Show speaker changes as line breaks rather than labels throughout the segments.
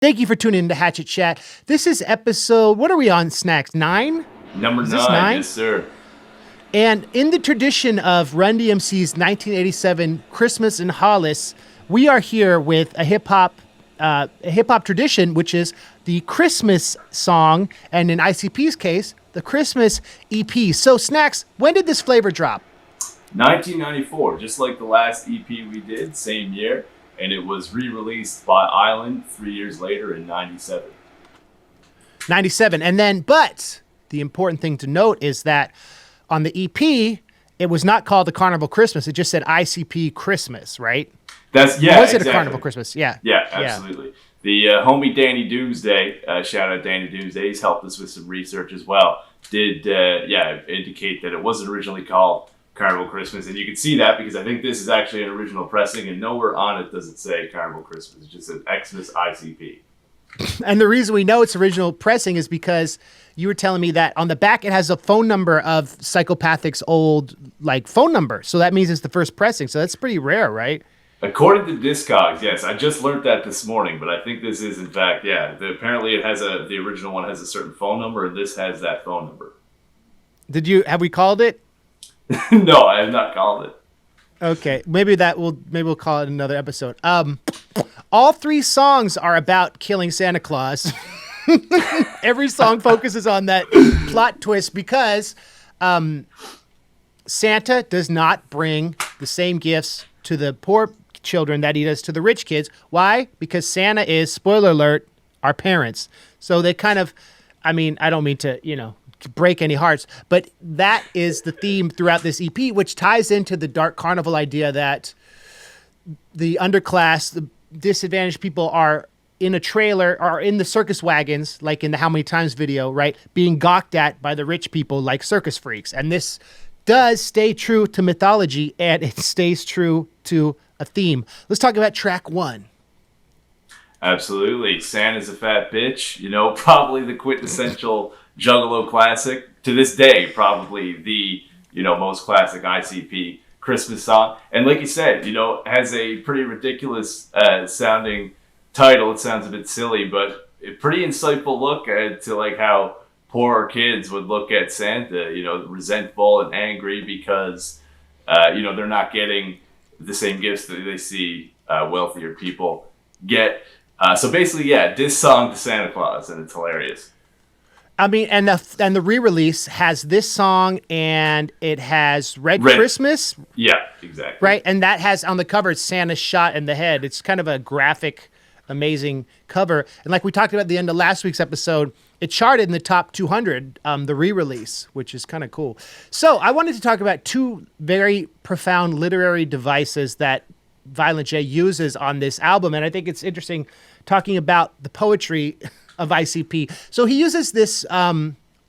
Thank you for tuning in to Hatchet Chat. This is episode, what are we on, Snax? 9?
Number 9, yes, sir.
And in the tradition of Run DMC's 1987 Christmas and Hollis, we are here with a hip hop tradition, which is the Christmas song, and in ICP's case, the Christmas EP. So, Snax, when did this flavor drop?
1994, just like the last EP we did, same year. And it was re-released by Island 3 years later in 97.
97. And then, but the important thing to note is that on the EP, it was not called the Carnival Christmas. It just said ICP Christmas, right?
Was
it a Carnival Christmas? Yeah.
Yeah, absolutely. Yeah. The homie Danny Doomsday, shout out Danny Doomsday, he's helped us with some research as well, did indicate that it wasn't originally called Carnival Christmas, and you can see that because I think this is actually an original pressing, and nowhere on it does it say Carnival Christmas. It just says Xmas ICP.
And the reason we know it's original pressing is because you were telling me that on the back it has a phone number of Psychopathic's old phone number, so that means it's the first pressing. So that's pretty rare, right?
According to Discogs, yes. I just learned that this morning, but I think this is in fact, apparently it has the original one has a certain phone number, and this has that phone number.
Have we called it?
No, I have not called it.
Okay, maybe we'll call it another episode. All 3 songs are about killing Santa Claus. Every song focuses on that plot twist because Santa does not bring the same gifts to the poor children that he does to the rich kids. Why? Because Santa is, spoiler alert, our parents. So they kind of, I don't mean to, to break any hearts, but that is the theme throughout this EP, which ties into the Dark Carnival idea that the underclass, the disadvantaged people are in a trailer or in the circus wagons, like in the How Many Times video, right? Being gawked at by the rich people like circus freaks. And this does stay true to mythology, and it stays true to a theme. Let's talk about track 1.
Absolutely. Santa's a Fat B-tch, probably the quintessential Juggalo classic. To this day, probably the, most classic ICP Christmas song. And like you said, has a pretty ridiculous sounding title. It sounds a bit silly, but a pretty insightful look to how poorer kids would look at Santa, resentful and angry because, they're not getting the same gifts that they see wealthier people get. So basically, diss song to Santa Claus, and it's hilarious.
And the re-release has this song, and it has Red Christmas.
Yeah, exactly.
Right, and that has on the cover Santa shot in the head. It's kind of a graphic, amazing cover. And like we talked about at the end of last week's episode, it charted in the top 200, the re-release, which is kind of cool. So I wanted to talk about 2 very profound literary devices that Violent J uses on this album, and I think it's interesting talking about the poetry of ICP. So he uses this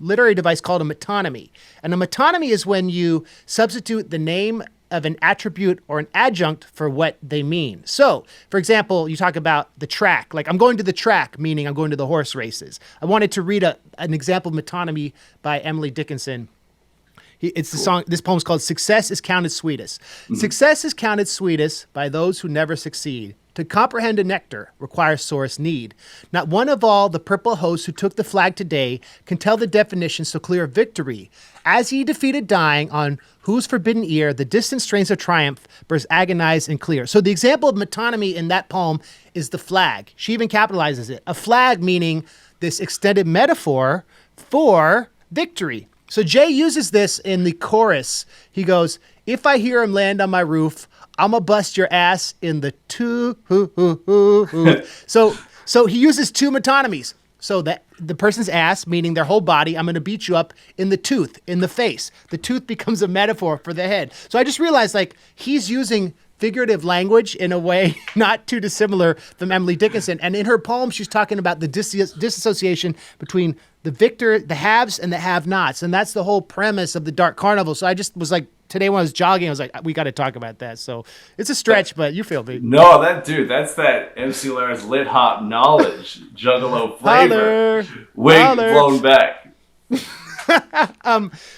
literary device called a metonymy. And a metonymy is when you substitute the name of an attribute or an adjunct for what they mean. So, for example, you talk about the track, like I'm going to the track, meaning I'm going to the horse races. I wanted to read an example of metonymy by Emily Dickinson. It's the song. This poem's called "Success is Counted Sweetest." Mm-hmm. Success is counted sweetest by those who never succeed. To comprehend a nectar requires sorest need. Not one of all the purple hosts who took the flag today can tell the definition so clear of victory. As he defeated dying on whose forbidden ear the distant strains of triumph burst agonized and clear. So the example of metonymy in that poem is the flag. She even capitalizes it. A flag meaning this extended metaphor for victory. So Jay uses this in the chorus. He goes, "If I hear him land on my roof, I'ma bust your ass in the two hoo hoo hoo hoo." So he uses 2 metonymies. So that the person's ass, meaning their whole body, I'm gonna beat you up in the tooth, in the face. The tooth becomes a metaphor for the head. So I just realized he's using figurative language in a way not too dissimilar from Emily Dickinson. And in her poem, she's talking about the disassociation between the victor, the haves, and the have-nots. And that's the whole premise of the Dark Carnival. So I just was today when I was jogging, I was like, we got to talk about that. So it's a stretch, but you feel me.
No, that's that MC Lars lit hop knowledge, Juggalo flavor. Wig blown back.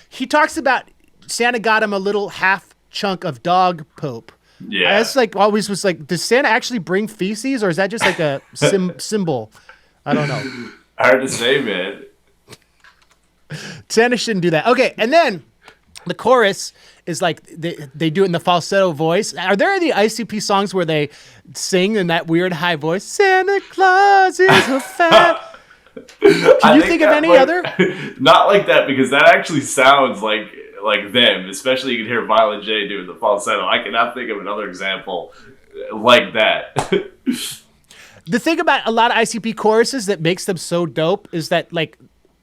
He talks about Santa got him a little half chunk of dog poop.
Yeah.
That's like always was like, does Santa actually bring feces, or is that just like a symbol? I don't know.
Hard to say, man.
Santa shouldn't do that. Okay, and then the chorus is like they do it in the falsetto voice. Are there any ICP songs where they sing in that weird high voice? Santa Claus is a fat. Can you think of any other?
Not like that, because that actually sounds like them. Especially you can hear Violent J doing the falsetto. I cannot think of another example like that.
The thing about a lot of ICP choruses that makes them so dope is that, like,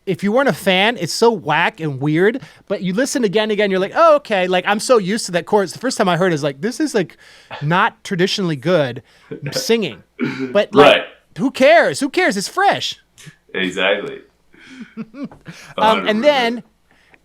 if you weren't a fan, it's so whack and weird, but you listen again and again, you're like, oh, okay. Like, I'm so used to that chorus. The first time I heard it, is like, this is like not traditionally good singing, but like,
Right.
who cares? Who cares? It's fresh.
Exactly.
And then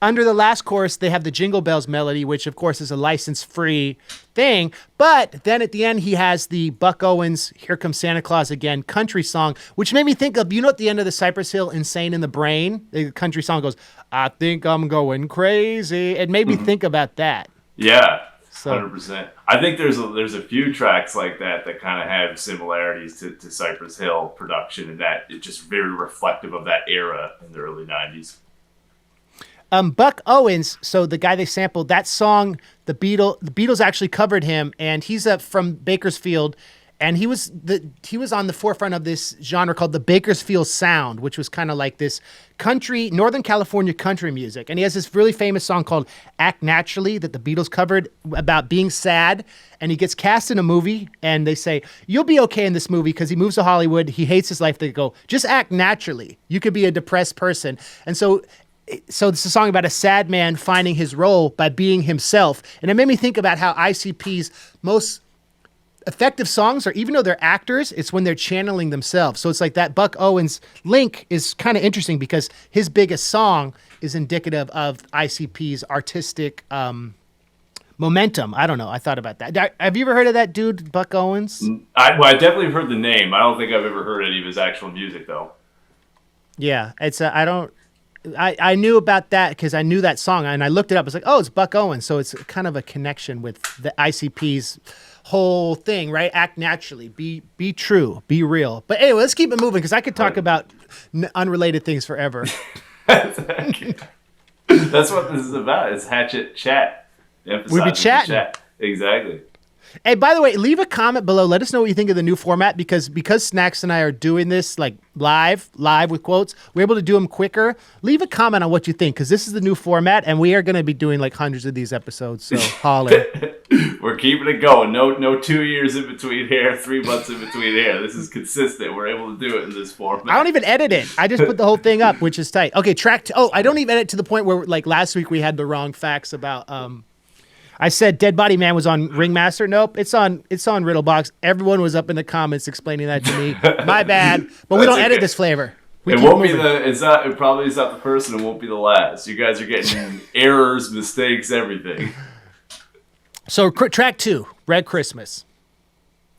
under the last chorus, they have the Jingle Bells melody, which of course is a license-free thing. But then at the end, he has the Buck Owens, Here Comes Santa Claus Again country song, which made me think of, at the end of the Cypress Hill, Insane in the Brain, the country song goes, I think I'm going crazy. It made me think about that.
Yeah.
So,
100%. I think there's a few tracks like that kind of have similarities to Cypress Hill production, and that it's just very reflective of that era in the early 90s.
Buck Owens, so the guy they sampled, that song, the Beatles actually covered him, and he's from Bakersfield, and he was on the forefront of this genre called the Bakersfield Sound, which was kind of like this country, Northern California country music. And he has this really famous song called Act Naturally that the Beatles covered about being sad. And he gets cast in a movie, and they say, you'll be okay in this movie, because he moves to Hollywood. He hates his life. They go, just act naturally. You could be a depressed person. And so it's a song about a sad man finding his role by being himself. And it made me think about how ICP's most effective songs are, even though they're actors, it's when they're channeling themselves. So it's like that Buck Owens link is kind of interesting, because his biggest song is indicative of ICP's artistic momentum. I don't know. I thought about that. Have you ever heard of that dude, Buck Owens?
I definitely heard the name. I don't think I've ever heard any of his actual music, though.
Yeah, I knew about that because I knew that song, and I looked it up. It's like, oh, it's Buck Owens. So it's kind of a connection with the ICP's whole thing, right? Act naturally, be true, be real. But anyway, let's keep it moving, because I could talk about unrelated things forever.
That's what this is about. It's Hatchet Chat.
We be chatting.
Chat. Exactly.
Hey, by the way, leave a comment below. Let us know what you think of the new format, because Snax and I are doing this like live with quotes. We're able to do them quicker. Leave a comment on what you think, because this is the new format, and we are going to be doing like hundreds of these episodes. So holler.
We're keeping it going. No 2 years in between here, 3 months in between here. This is consistent. We're able to do it in this format.
I don't even edit it. I just put the whole thing up, which is tight. Okay, track. I don't even edit to the point where, like, last week we had the wrong facts about. I said Dead Body Man was on Ringmaster. Nope, it's on Riddle Box. Everyone was up in the comments explaining that to me. My bad, but we don't edit this flavor.
It won't be it probably is not the first, and it won't be the last. You guys are getting errors, mistakes, everything.
So track 2, Red Christmas.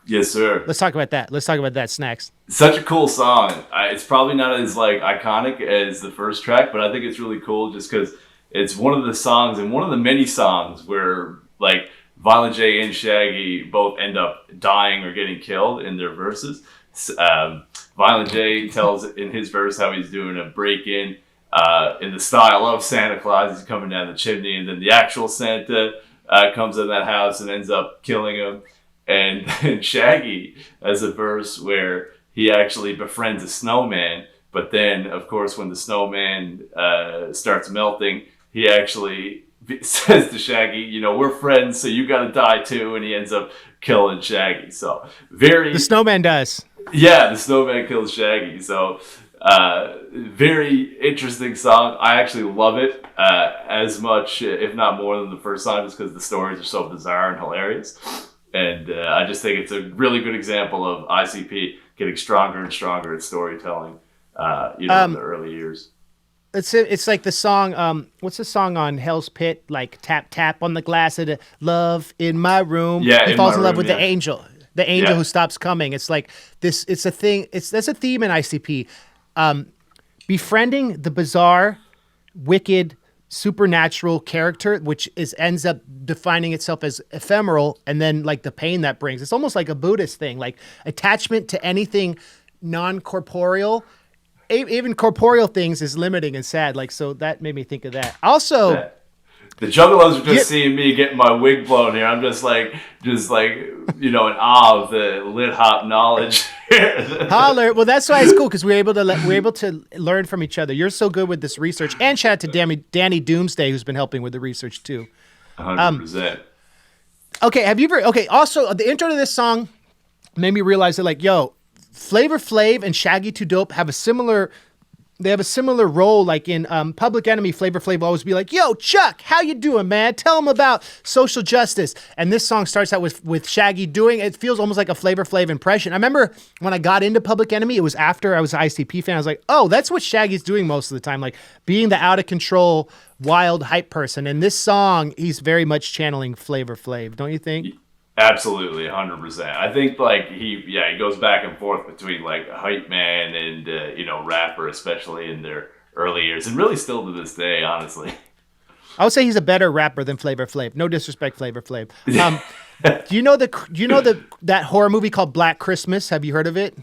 Yes, sir.
Let's talk about that. Snax.
Such a cool song. It's probably not as like iconic as the first track, but I think it's really cool just because it's one of the songs, and one of the many songs where like Violent J and Shaggy both end up dying or getting killed in their verses. Violent J tells in his verse how he's doing a break-in the style of Santa Claus. He's coming down the chimney, and then the actual Santa comes in that house and ends up killing him. And then Shaggy has a verse where he actually befriends a snowman, but then, of course, when the snowman starts melting, he actually says to Shaggy, we're friends, so you gotta die too, and he ends up killing Shaggy. So the
snowman does.
Yeah, the snowman kills Shaggy. So very interesting song. I actually love it as much, if not more, than the first song, just because the stories are so bizarre and hilarious. And I just think it's a really good example of ICP getting stronger and stronger at storytelling, in the early years.
It's like the song, what's the song on Hell's Pit? Like, tap, tap on the glass of the love in my room.
Yeah,
he falls in love with the angel who stops coming. It's like this, it's a thing. That's a theme in ICP. Befriending the bizarre, wicked, supernatural character, which ends up defining itself as ephemeral, and then like the pain that brings. It's almost like a Buddhist thing, like attachment to anything non-corporeal. Even corporeal things is limiting and sad. Like, so that made me think of that. Also,
the Juggalos are just seeing me getting my wig blown here. I'm just like, in awe of the lit hop knowledge.
Holler. Well, that's why it's cool, because we're able to learn from each other. You're so good with this research, and shout out to Danny Doomsday, who's been helping with the research too.
100%.
Okay. Also, the intro to this song made me realize that, like, yo, Flavor Flav and Shaggy 2 Dope have a similar role. Like in Public Enemy, Flavor Flav will always be like, yo, Chuck, how you doing, man? Tell them about social justice. And this song starts out with Shaggy doing, it feels almost like a Flavor Flav impression. I remember when I got into Public Enemy, it was after I was an ICP fan. I was like, oh, that's what Shaggy's doing most of the time, like being the out of control, wild hype person. And this song, he's very much channeling Flavor Flav, don't you think?
Absolutely, 100%. I think like he goes back and forth between like a hype man and rapper, especially in their early years, and really still to this day, honestly.
I would say he's a better rapper than Flavor Flav. No disrespect, Flavor Flav. Do you know that horror movie called Black Christmas? Have you heard of it?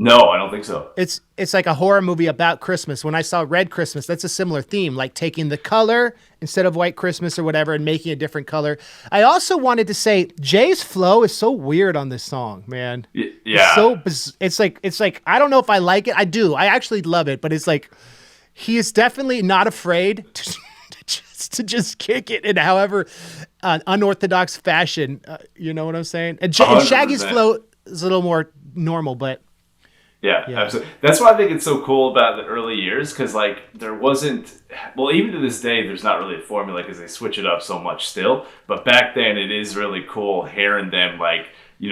No, I don't think so.
It's like a horror movie about Christmas. When I saw Red Christmas, that's a similar theme, like taking the color instead of White Christmas or whatever and making a different color. I also wanted to say Jay's flow is so weird on this song, man.
Yeah.
It's like I don't know if I like it. I do. I actually love it, but it's like he is definitely not afraid to just kick it in however unorthodox fashion. You know what I'm saying? And Shaggy's flow is a little more normal, but
yeah, absolutely. That's why I think it's so cool about the early years, because like there wasn't, well, even to this day, there's not really a formula because they switch it up so much still. But back then, it is really cool hearing them like,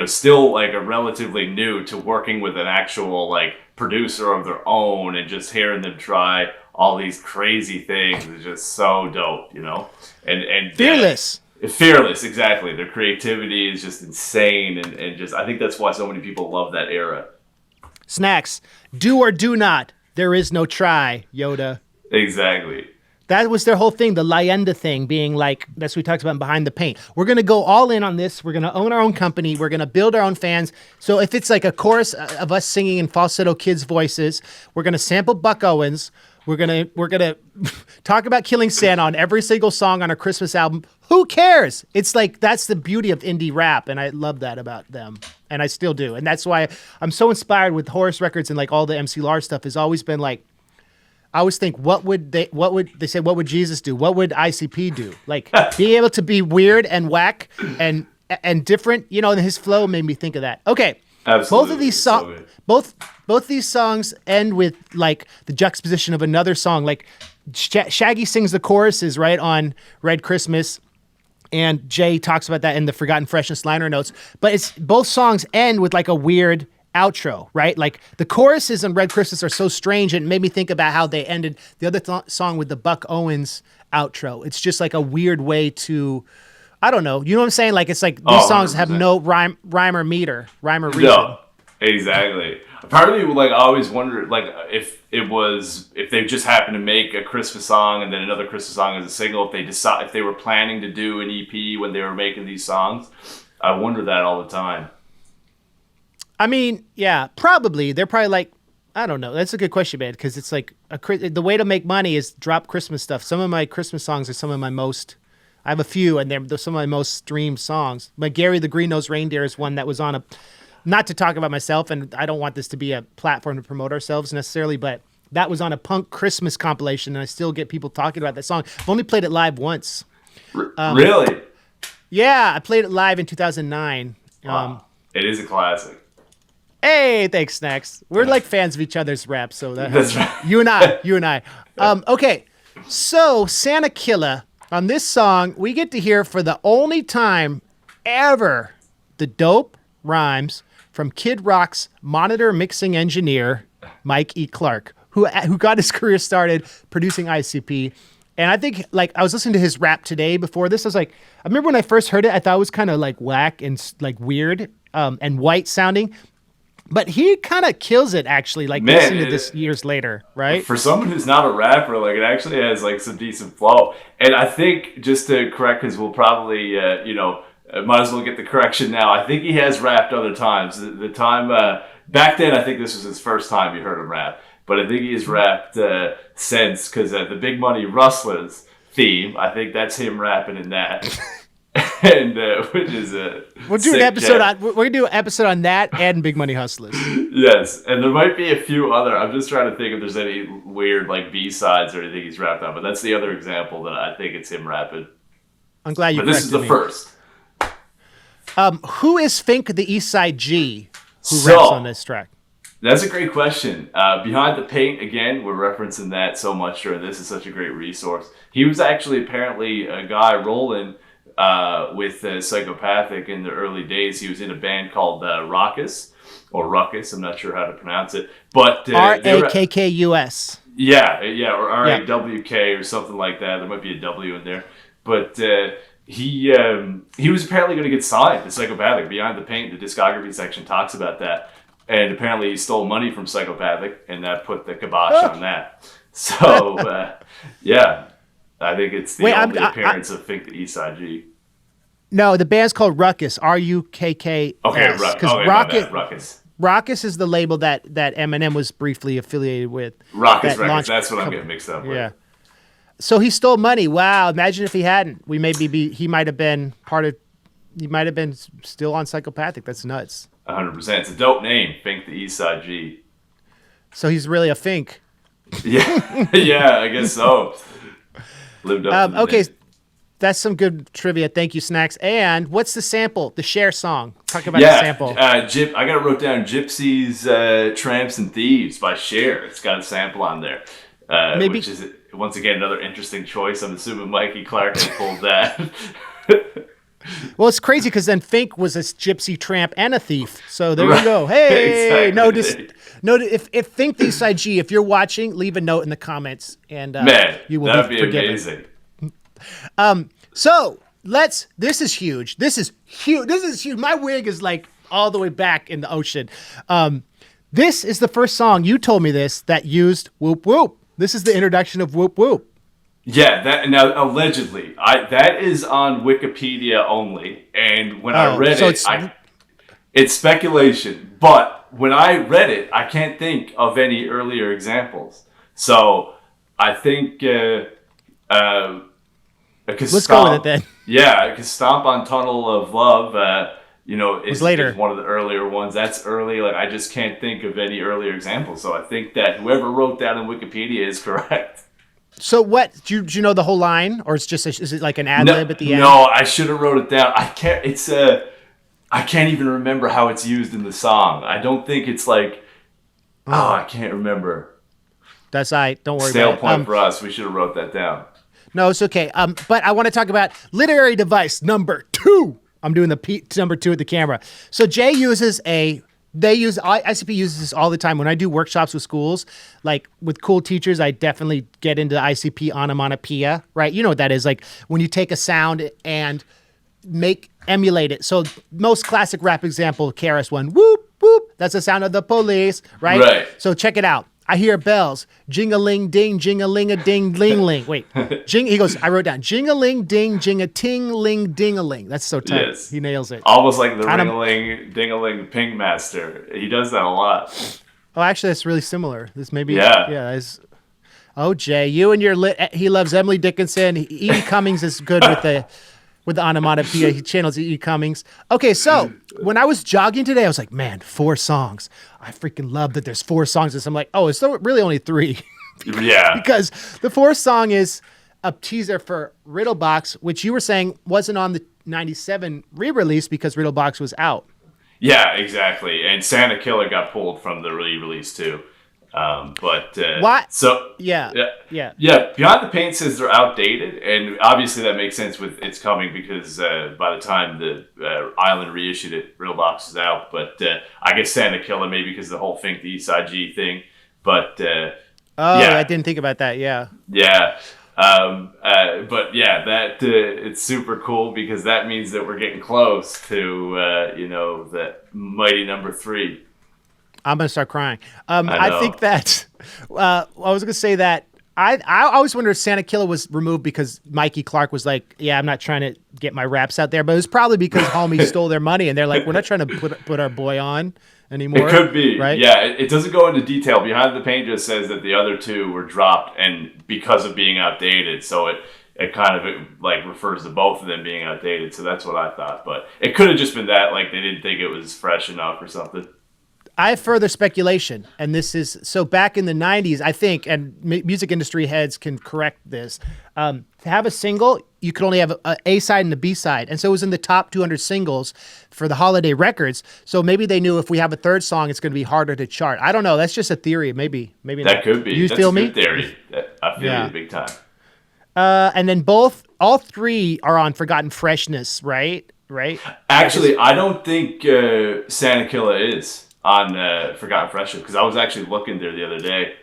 still like a relatively new to working with an actual like producer of their own, and just hearing them try all these crazy things is just so dope, and
fearless.
Fearless, exactly. Their creativity is just insane, and just I think that's why so many people love that era.
Snax, do or do not. There is no try, Yoda.
Exactly.
That was their whole thing, the Leyenda thing, being like, that's what we talked about in Behind the Paint. We're going to go all in on this. We're going to own our own company. We're going to build our own fans. So if it's like a chorus of us singing in falsetto kids' voices, we're going to sample Buck Owens. We're gonna talk about killing Santa on every single song on our Christmas album. Who cares? It's like, that's the beauty of indie rap, and I love that about them, and I still do. And that's why I'm so inspired with Horus Records and like all the MC Lars stuff. Has always been like, I always think, what would Jesus do? What would ICP do? Like, being able to be weird and whack and different, and his flow made me think of that. Okay.
Absolutely.
Both of these songs, both these songs end with like the juxtaposition of another song. Like Shaggy sings the choruses right on Red Christmas, and Jay talks about that in the Forgotten Freshness liner notes. But it's both songs end with like a weird outro, right? Like the choruses on Red Christmas are so strange, and it made me think about how they ended the other song with the Buck Owens outro. It's just like a weird way to, I don't know. You know what I'm saying? Like, it's like these songs
100%.
have no rhyme or reason.
No, exactly. Part of me would like always wonder like if they just happened to make a Christmas song and then another Christmas song as a single, if they were planning to do an EP when they were making these songs. I wonder that all the time.
I mean, yeah, probably. They're probably like, I don't know. That's a good question, man, because it's like the way to make money is drop Christmas stuff. Some of my Christmas songs are some of my most. I have a few, and they're some of my most streamed songs. But Gary the Green-Nosed Reindeer is one that was on a, not to talk about myself, and I don't want this to be a platform to promote ourselves necessarily, but that was on a punk Christmas compilation, and I still get people talking about that song. I've only played it live once.
Really?
Yeah, I played it live in 2009.
Wow. It is a classic.
Hey, thanks, Snax. We're like fans of each other's rap, so
That's right.
you and I. Okay, so Santa Killas. On this song, we get to hear for the only time ever the dope rhymes from Kid Rock's monitor mixing engineer, Mike E. Clark, who got his career started producing ICP. And I think, like, I was listening to his rap today before this. I was like, I remember when I first heard it, I thought it was kind of like whack and like weird and white sounding. But he kind of kills it, actually, like,
Man,
listening to this years later, right?
For someone who's not a rapper, like, it actually has, like, some decent flow. And I think, just to correct, because we'll probably, might as well get the correction now. I think he has rapped other times. The time, back then, I think this was his first time you heard him rap. But I think he has rapped since, because the Big Money Rustlers theme, I think that's him rapping in that. And which is
we'll do an episode on. We're gonna do an episode on that and Big Money Hustlers.
Yes, and there might be a few other. I'm just trying to think if there's any weird like B-sides or anything he's rapped on, but that's the other example that I think it's him rapping.
I'm glad you.
But this is the first.
Who is Fink the Eastside G? Who raps on this track?
That's a great question. Behind the Paint, again, we're referencing that so much during this. Is such a great resource. He was actually apparently a guy rolling with Psychopathic in the early days. He was in a band called Ruckus, or Ruckus. I'm not sure how to pronounce it. But
Rakkus.
Yeah, or R-A-W-K or something like that. There might be a W in there. But he was apparently going to get signed to Psychopathic. Behind the Paint, the discography section talks about that. And apparently he stole money from Psychopathic, and that put the kibosh on that. So, yeah, I think it's the only appearance of Fink the Eastside G.
No, the band's called Ruckus, R-U-K-K-S.
Okay, Ruckus.
Ruckus is the label that Eminem was briefly affiliated with.
Ruckus Records, that's what I'm getting mixed up with.
Yeah. So he stole money. Wow, imagine if he hadn't. He might have been still on Psychopathic. That's nuts.
100%. It's a dope name, Fink the Eastside G.
So he's really a Fink.
Yeah, yeah, I guess so. Lived up to the
okay,
name.
That's some good trivia. Thank you, Snax. And what's the sample? The Cher song. Talk about the sample.
I got it wrote down. Gypsys, Tramps and Thieves by Cher. It's got a sample on there, which is once again another interesting choice. I'm assuming Mikey Clark has pulled that.
Well, it's crazy because then Fink was a gypsy, tramp, and a thief. So there you go. Hey,
exactly.
If Fink the Eastside G, if you're watching, leave a note in the comments, and
man,
you will
that'd
be
be
forgiven.
amazing.
So this is huge. This is huge. My wig is like all the way back in the ocean. This is the first song, you told me this, that used Whoop Whoop. This is the introduction of Whoop Whoop.
Yeah, that now allegedly, that is on Wikipedia only, and when I read it's speculation. But when I read it, I can't think of any earlier examples. So I think
let's go with it then.
Yeah, because Stomp on Tunnel of Love, is one of the earlier ones. That's early. Like, I just can't think of any earlier examples. So I think that whoever wrote that in Wikipedia is correct.
So what? Do you know the whole line, or is it like an ad lib at the end?
No, I should have wrote it down. I can't. I can't even remember how it's used in the song. I don't think it's like. I can't remember.
That's all right. Don't worry.
Stale
about
point
it.
for us. We should have wrote that down.
No, it's okay. But I want to talk about literary device number 2. I'm doing the number 2 at the camera. So Jay uses ICP uses this all the time. When I do workshops with schools, like with cool teachers, I definitely get into ICP onomatopoeia, right? You know what that is, like when you take a sound and emulate it. So most classic rap example, KRS One, whoop, whoop. That's the sound of the police, right?
Right.
So check it out. I hear bells, jing-a-ling-ding, jing-a-ling-a-ding-ling-ling. Wait, he goes, I wrote down, jing-a-ling-ding, jing-a-ting-ling-ding-a-ling. That's so tight.
Yes.
He nails it.
Almost like the ring-a-ling, ding-a-ling ping master. He does that a lot. Oh,
actually, that's really similar. This maybe,
yeah.
Oh, Jay, you and your he loves Emily Dickinson. E. Cummings is good with the onomatopoeia. He channels E. Cummings. Okay, so when I was jogging today, I was like, man, 4 songs. I freaking love that there's 4 songs. And I'm like, oh, it's really only 3.
Yeah.
Because the 4th song is a teaser for Riddle Box, which you were saying wasn't on the 97 re-release because Riddle Box was out.
Yeah, exactly. And Santa Killas got pulled from the re-release too.
What?
So
yeah.
Behind the Paint says they're outdated, and obviously that makes sense with it's coming because by the time the Island reissued it, Riddle Box is out. But I guess Santa Killas maybe because the whole Fink the Eastside G thing. But
I didn't think about that. Yeah.
Yeah. That it's super cool because that means that we're getting close to that mighty number 3.
I'm gonna start crying.
I know.
I think that I was gonna say that I always wondered if Santa Killas was removed because Mikey Clark was like, yeah, I'm not trying to get my raps out there, but it was probably because homies stole their money and they're like, we're not trying to put our boy on anymore.
It could be,
right?
Yeah. It doesn't go into detail. Behind the Pain just says that the other two were dropped and because of being outdated. So it kind of like refers to both of them being outdated. So that's what I thought. But it could have just been that like they didn't think it was fresh enough or something.
I have further speculation, and this is so back in the 90s, I think, and music industry heads can correct this. To have a single, you could only have a A side and a B side. And so it was in the top 200 singles for the holiday records. So maybe they knew if we have a third song, it's going to be harder to chart. I don't know. That's just a theory. Maybe
that
not.
Could be.
You
That's
feel
a
me?
good theory. I feel you big time.
And then all three are on Forgotten Freshness, right? Right?
Actually, I don't think Santa Killas is on Forgotten Freshness because I was actually looking there the other day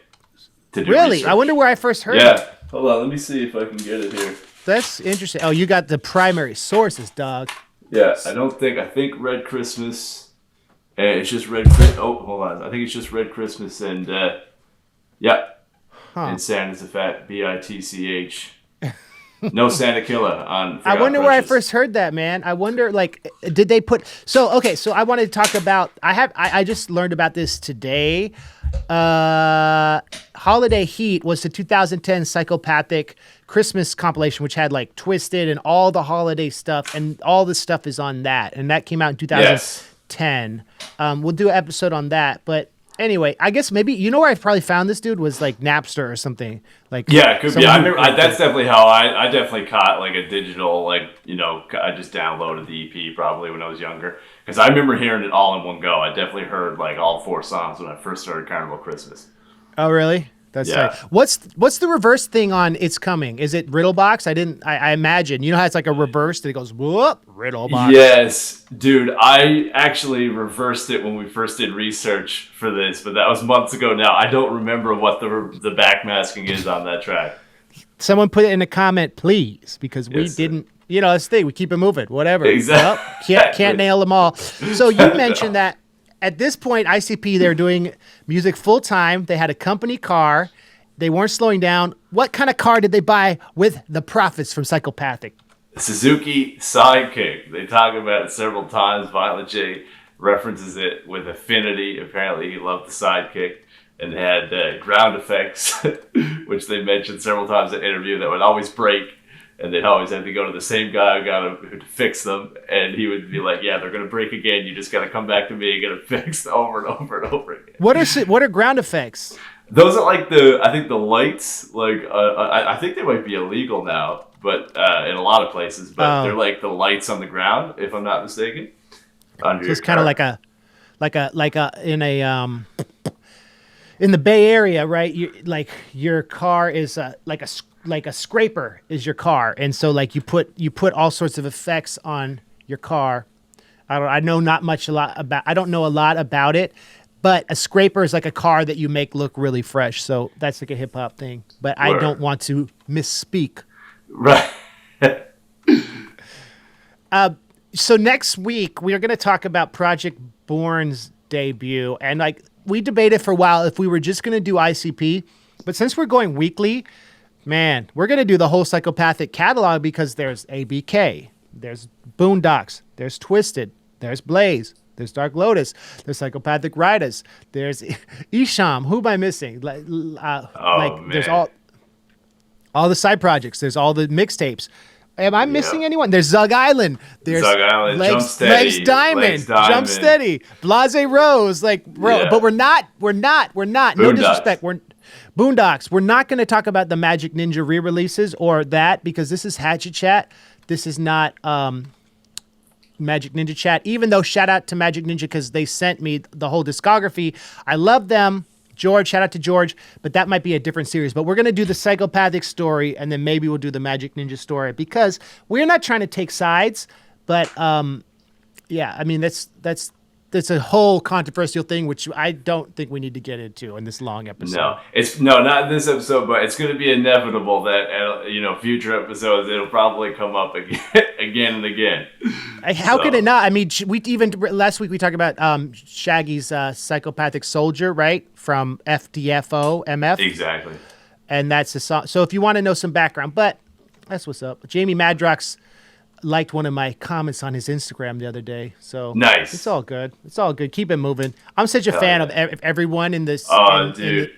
to do research.
I wonder where I first heard it.
Yeah. Hold on. Let me see if I can get it here.
That's interesting. Oh, you got the primary sources, dog.
Yeah, I think Red Christmas. It's just Red. Oh, hold on. I think it's just Red Christmas and yeah. And Santa's a Fat B-tch. No Santa Killas on.
I wonder where I first heard that, man. I wonder, like, did they put? So I wanted to talk about. I just learned about this today. Holiday Heat was the 2010 Psychopathic Christmas compilation, which had like Twisted and all the holiday stuff, and all the stuff is on that, and that came out in 2010. Yes. We'll do an episode on that, but. Anyway, I guess maybe you know where I probably found this dude was like Napster or something. Like
yeah, it could be. I remember that's definitely how I definitely caught like a digital I just downloaded the EP probably when I was younger because I remember hearing it all in one go. I definitely heard like all 4 songs when I first started Carnival Christmas.
Oh really? That's right. What's the reverse thing on It's Coming? Is it Riddle Box? I imagine. You know how it's like a reverse that it goes whoop Riddle Box.
Yes, dude. I actually reversed it when we first did research for this, but that was months ago now. I don't remember what the backmasking is on that track.
Someone put it in a comment, please, because we didn't. You know, that's the thing. We keep it moving. Whatever.
Exactly.
Can't nail them all. So you mentioned that. At this point, ICP, they're doing music full time. They had a company car. They weren't slowing down. What kind of car did they buy with the profits from Psychopathic?
Suzuki Sidekick. They talk about it several times. Violent J references it with affinity. Apparently, he loved the Sidekick and had ground effects, which they mentioned several times in the interview that would always break. And they'd always have to go to the same guy who to fix them. And he would be like, yeah, they're going to break again. You just got to come back to me and get it fixed over and over and over again.
What are ground effects?
Those are like I think the lights, like, I think they might be illegal now, but in a lot of places. But they're like the lights on the ground, if I'm not mistaken.
So it's kind of in the Bay Area, right? Your car is like a scraper is your car, and so like you put all sorts of effects on your car. I don't know a lot about it, but a scraper is like a car that you make look really fresh. So that's like a hip hop thing. But I don't want to misspeak.
Right.
So next week we are going to talk about Project Born's debut, and like we debated for a while if we were just going to do ICP, but since we're going weekly. Man, we're going to do the whole Psychopathic catalog because there's ABK, there's Boondocks, there's Twisted, there's Blaze, there's Dark Lotus, there's Psychopathic Riders, there's Isham. Who am I missing? There's all the side projects. There's all the mixtapes. Am I missing anyone? There's Zug Island. There's
Zug Island,
Legs,
Jump Steady,
Legs Diamond, Jump Steady, Blase Rose. But we're not.
Boondocks.
No disrespect. Boondocks. We're not going to talk about the Magic Ninja re-releases or that because this is Hatchet Chat. This is not Magic Ninja Chat. Even though shout out to Magic Ninja because they sent me the whole discography. I love them. George, shout out to George, but that might be a different series. But we're going to do the Psychopathic story, and then maybe we'll do the Magic Ninja story because we're not trying to take sides. But yeah, I mean that's a whole controversial thing, which I don't think we need to get into in this long episode.
Not in this episode, but it's going to be inevitable that future episodes it'll probably come up again. again and again.
How could it not? I mean, we even last week we talked about Shaggy's Psychopathic Soldier, right? From FDFO MF.
Exactly.
And that's the song. So if you want to know some background, but that's what's up. Jamie Madrox liked one of my comments on his Instagram the other day. So
nice.
It's all good. It's all good. Keep it moving. I'm such a fan of everyone in this.
Oh, dude.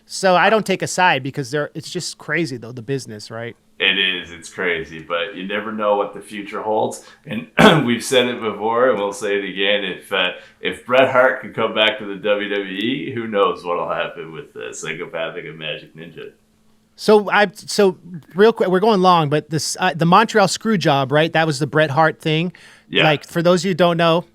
So I don't take a side because it's just crazy, though, the business, right?
It is. It's crazy, but you never know what the future holds. And we've said it before, and we'll say it again. If Bret Hart could come back to the WWE, who knows what'll happen with Psychopathic and Magic Ninja.
So real quick, we're going long, but this the Montreal screw job, right? That was the Bret Hart thing.
Yeah.
Like, for those of you who don't know,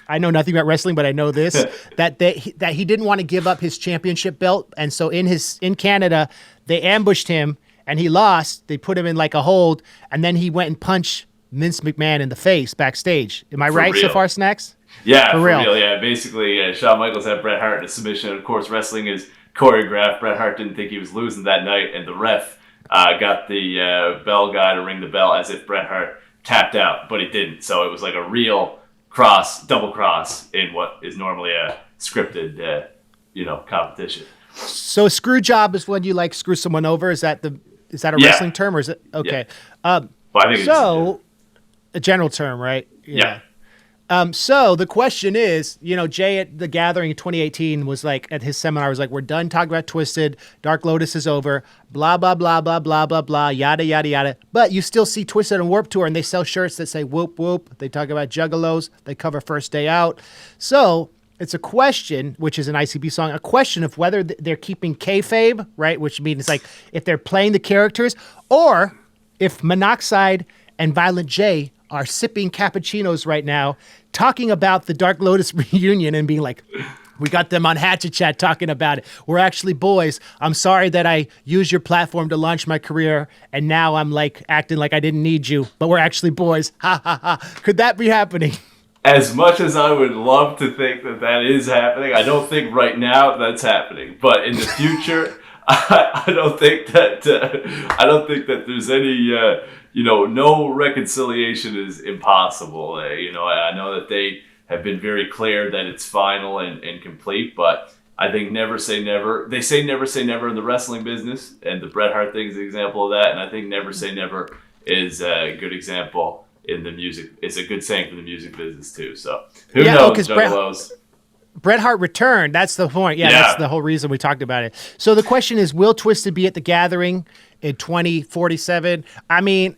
I know nothing about wrestling, but I know this that he didn't want to give up his championship belt, and so in Canada they ambushed him and he lost. They put him in like a hold, and then he went and punched Vince McMahon in the face backstage. Am I right so far, Snax?
Yeah, for real. Yeah, basically, Shawn Michaels had Bret Hart in a submission. Of course, wrestling is choreographed. Bret Hart didn't think he was losing that night, and the ref got the bell guy to ring the bell as if Bret Hart tapped out, but he didn't. So it was like a real double cross in what is normally a scripted, competition.
So a screw job is when you like screw someone over. Is that a wrestling term, or is it okay?
Yeah. Well, I think
so a general term, right?
Yeah.
So the question is, Jay at the Gathering in 2018 was like, at his seminar, was like, we're done talking about Twisted, Dark Lotus is over, blah, blah, blah, blah, blah, blah, blah, yada, yada, yada. But you still see Twisted on Warped Tour, and they sell shirts that say whoop, whoop. They talk about Juggalos. They cover First Day Out. So it's a question, which is an ICP song, a question of whether they're keeping kayfabe, right? Which means like if they're playing the characters, or if Monoxide and Violent J are sipping cappuccinos right now, talking about the Dark Lotus reunion and being like, we got them on Hatchet Chat talking about it. We're actually boys. I'm sorry that I used your platform to launch my career, and now I'm like acting like I didn't need you, but we're actually boys. Ha ha ha. Could that be happening?
As much as I would love to think that is happening, I don't think right now that's happening. But in the future, I don't think that there's any no reconciliation is impossible. I know that they have been very clear that it's final and complete, but I think never say never. They say never in the wrestling business, and the Bret Hart thing is an example of that. And I think never say never is a good example in the music. It's a good saying for the music business too. So who knows, Juggalos?
Bret Hart returned. That's the point. Yeah, that's the whole reason we talked about it. So the question is, will Twisted be at the Gathering in 2047? I mean,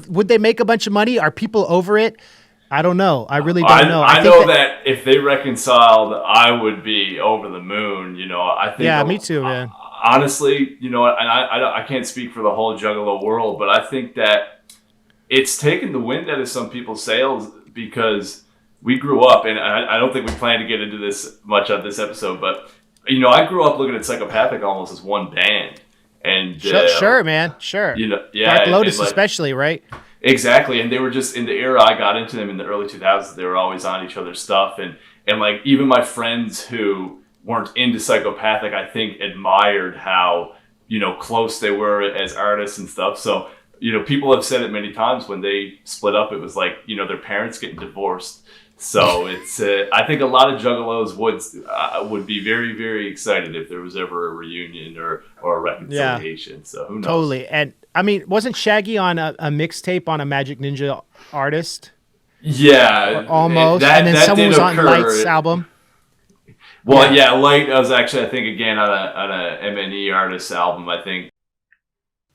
would they make a bunch of money? Are people over it? I don't know. I really don't know.
I know that if they reconciled, I would be over the moon. I think.
Yeah, me too, man.
Honestly, and I can't speak for the whole Juggalo world, but I think that it's taken the wind out of some people's sails because we grew up, and I don't think we plan to get into this much on this episode, but I grew up looking at Psychopathic almost as one band, and
sure, man, sure, Dark Lotus especially, right?
Exactly, and they were just in the era I got into them in the early 2000s. They were always on each other's stuff, and like even my friends who weren't into Psychopathic, I think admired how close they were as artists and stuff. So people have said it many times when they split up. It was like their parents getting divorced. So it's I think a lot of Juggalos would be very, very excited if there was ever a reunion or a reconciliation. Yeah, so who knows?
Totally. And I mean, wasn't Shaggy on a mixtape on a Magic Ninja artist?
Yeah,
or almost. And then someone was on Light's album.
Well, yeah, Light was actually, I think, again on a MNE artist album, I think.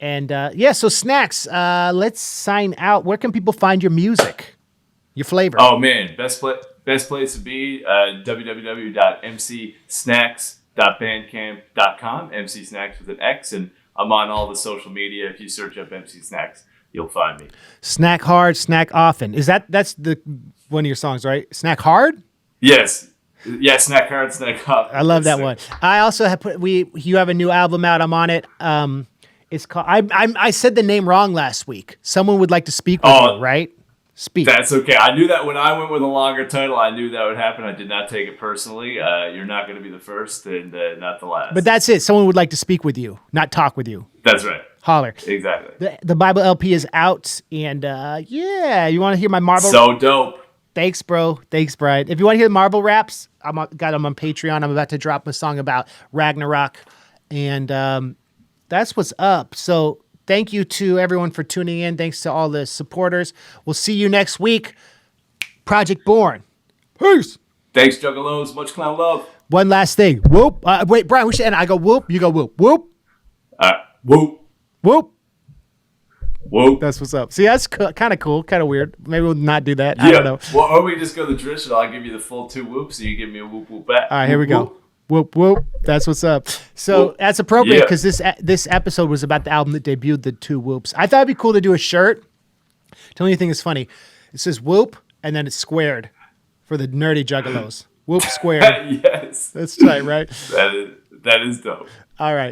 And so Snax, let's sign out. Where can people find your music? Your flavor.
Oh man, best place to be, www.mcsnax.bandcamp.com, MC Snax with an X, and I'm on all the social media. If you search up MC Snax, you'll find me.
Snack hard, snack often. That's the one of your songs, right? Snack hard?
Yes. Yeah, snack hard, snack often.
I love that one. I also have you have a new album out. I'm on it. It's called I said the name wrong last week. Someone would like to speak with you, right? Speak.
That's okay. I knew that when I went with a longer title, I knew that would happen. I did not take it personally. You're not going to be the first and not the last.
But that's it. Someone would like to speak with you, not talk with you.
That's right.
holler.
Exactly.
The Bible LP is out, and yeah, you want to hear my Marvel?
So dope.
Thanks, bro. Thanks, Brian. If you want to hear the Marvel raps, got them on Patreon. I'm about to drop a song about Ragnarok, and that's what's up. So thank you to everyone for tuning in. Thanks to all the supporters. We'll see you next week. Project Born. Peace.
Thanks, Juggalos. Much clown love.
One last thing. Whoop. Wait, Brian, we should end. I go whoop. You go whoop. Whoop.
Whoop.
Whoop.
Whoop.
That's what's up. See, that's kind of cool. Kind of weird. Maybe we'll not do that.
Yeah.
I don't know.
Well, or we just go the traditional. I'll give you the full 2 whoops, and you give me a whoop whoop back.
All right, here we go. Whoop, whoop. That's what's up. So
whoop.
That's appropriate because this episode was about the album that debuted the 2 whoops. I thought it'd be cool to do a shirt. Tell me anything is funny. It says whoop, and then it's squared for the nerdy juggalos. Whoop squared.
Yes.
That's tight, right?
That is dope.
All right.